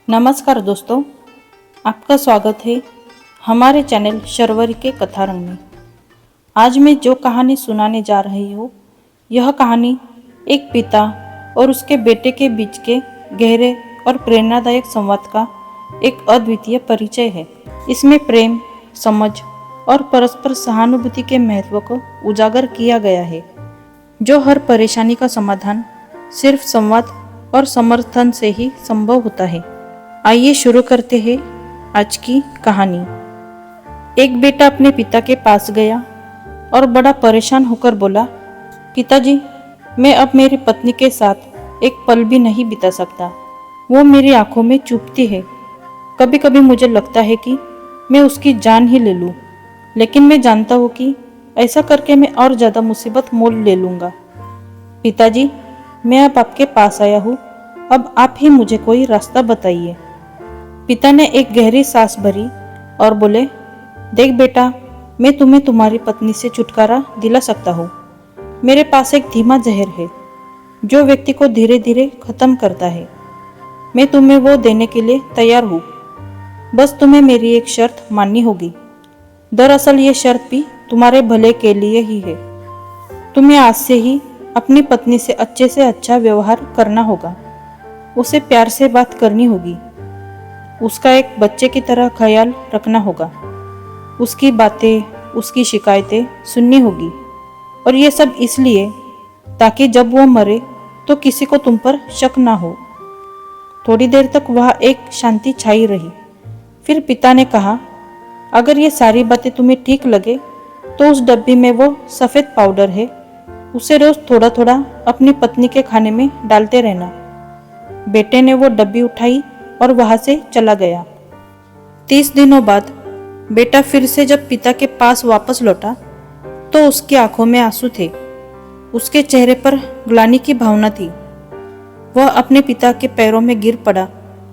नमस्कार दोस्तों, आपका स्वागत है हमारे चैनल शर्वरी के कथारंग में। आज मैं जो कहानी सुनाने जा रही हूँ, यह कहानी एक पिता और उसके बेटे के बीच के गहरे और प्रेरणादायक संवाद का एक अद्वितीय परिचय है। इसमें प्रेम, समझ और परस्पर सहानुभूति के महत्व को उजागर किया गया है, जो हर परेशानी का समाधान सिर्फ संवाद और समर्थन से ही संभव होता है। आइए शुरू करते हैं आज की कहानी। एक बेटा अपने पिता के पास गया और बड़ा परेशान होकर बोला, पिताजी, मैं अब मेरी पत्नी के साथ एक पल भी नहीं बिता सकता। वो मेरी आंखों में चुभती है। कभी कभी मुझे लगता है कि मैं उसकी जान ही ले लूं, लेकिन मैं जानता हूँ कि ऐसा करके मैं और ज़्यादा मुसीबत मोल ले लूँगा। पिताजी, मैं अब आपके पास आया हूँ, अब आप ही मुझे कोई रास्ता बताइए। पिता ने एक गहरी सांस भरी और बोले, देख बेटा, मैं तुम्हें तुम्हारी पत्नी से छुटकारा दिला सकता हूँ। मेरे पास एक धीमा जहर है जो व्यक्ति को धीरे धीरे खत्म करता है। मैं तुम्हें वो देने के लिए तैयार हूँ, बस तुम्हें मेरी एक शर्त माननी होगी। दरअसल ये शर्त भी तुम्हारे भले के लिए ही है। तुम्हें आज से ही अपनी पत्नी से अच्छे अच्छा व्यवहार करना होगा, उसे प्यार से बात करनी होगी, उसका एक बच्चे की तरह ख्याल रखना होगा, उसकी बातें, उसकी शिकायतें सुननी होगी। और ये सब इसलिए ताकि जब वो मरे तो किसी को तुम पर शक ना हो। थोड़ी देर तक वहाँ एक शांति छाई रही। फिर पिता ने कहा, अगर ये सारी बातें तुम्हें ठीक लगे तो उस डब्बी में वो सफ़ेद पाउडर है, उसे रोज थोड़ा थोड़ा अपनी पत्नी के खाने में डालते रहना। बेटे ने वो डब्बी उठाई और वहां से चला गया। 30 दिनों बाद बेटा फिर से जब पिता के पास वापस लौटा तो उसकी आंखों में आंसू थे, उसके चेहरे पर ग्लानि की भावना थी। वह अपने पिता के पैरों में गिर पड़ा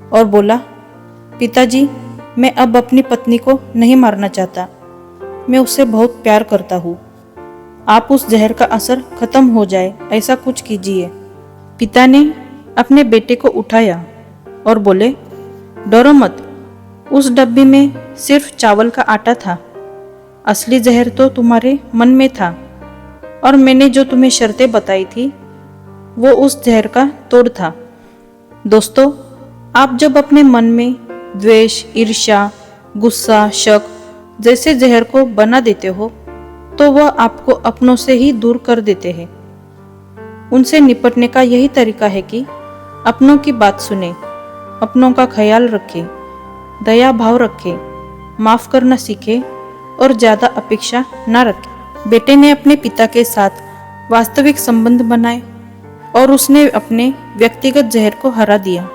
और बोला, पिताजी, मैं अब अपनी पत्नी को नहीं मारना चाहता। मैं उससे बहुत प्यार करता हूँ। आप उस जहर का असर खत्म हो जाए ऐसा कुछ कीजिए। पिता ने अपने बेटे को उठाया और बोले, डरो मत, उस डब्बी में सिर्फ चावल का आटा था। असली जहर तो तुम्हारे मन में था, और मैंने जो तुम्हें शर्तें बताई थी वो उस जहर का तोड़ था। दोस्तों, आप जब अपने मन में द्वेष, ईर्ष्या, गुस्सा, शक जैसे जहर को बना देते हो तो वह आपको अपनों से ही दूर कर देते हैं। उनसे निपटने का यही तरीका है कि अपनों की बात सुने, अपनों का ख्याल रखें, दया भाव रखें, माफ करना सीखें और ज़्यादा अपेक्षा न रखें। बेटे ने अपने पिता के साथ वास्तविक संबंध बनाए और उसने अपने व्यक्तिगत जहर को हरा दिया।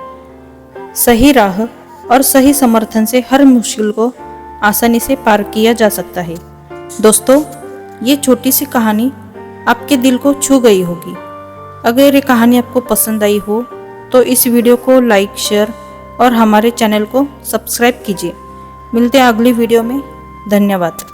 सही राह और सही समर्थन से हर मुश्किल को आसानी से पार किया जा सकता है। दोस्तों, ये छोटी सी कहानी आपके दिल को छू गई होगी। अगर ये कहानी आपको पसंद आई हो तो इस वीडियो को लाइक, शेयर और हमारे चैनल को सब्सक्राइब कीजिए। मिलते हैं अगली वीडियो में। धन्यवाद।